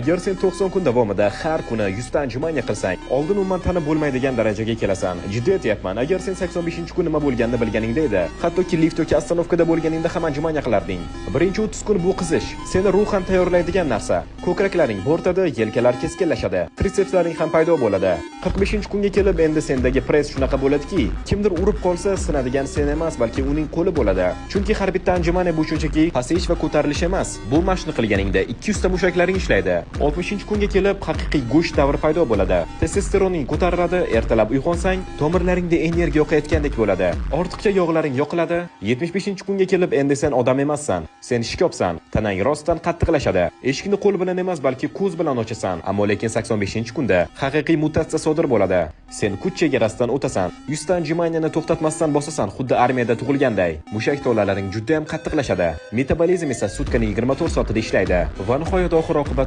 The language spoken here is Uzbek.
Agar sen 90 kun davomida har kuni 100 ta anjumanya qilsang, oldin umuman tanib bo'lmaydigan darajaga kelasan. Jiddiy aytyapman, agar sen 85-kun nima bo'lganini bilganingda edi, hattoki lift yoki ostanovkada bo'lganingda ham anjumanya qilarding. Birinchi 30 kun bu qizish seni ruhan tayyorlaydigan narsa. Ko'kraklaring bo'rtadi, yelkalar keskinlashadi, tritsepslaring ham paydo bo'ladi. 45-kunga kelib endi sendagi press shunaqa bo'ladiki, kimdir urib qolsa sinadigan sen emas, balki uning qo'li bo'ladi. Chunki har bitta anjumanya bu shunchaki pasayish va ko'tarilish emas. Bu mashqni qilganingda 200 ta mushaklaring ishlaydi. 60-kunga kelib haqiqiy go'sht davri paydo bo'ladi. Testosteroning ko'tariladi, ertalab uyg'onsang, tomirlaringda energiya oqayotgandek bo'ladi. Ortiqcha yog'laring yoqiladi. 75-kunga kelib endi sen odam emassan. Sen shikobsan. Tanang rostdan qattiqlashadi. Eshikni qo'l bilan emas, balki ko'z bilan ochasan. Ammo lekin 85-kunda haqiqiy mutatsiya sodir bo'ladi. Sen kuch chegarasidan o'tasan. 100 ta anjumanyani to'xtatmasdan bosasan, xuddi armiyada tug'ilganday. Mushak tolalarining juda ham qattiqlashadi. Metabolizm esa sutkaning 24 soatida ishlaydi va nihoyat oxir oqibat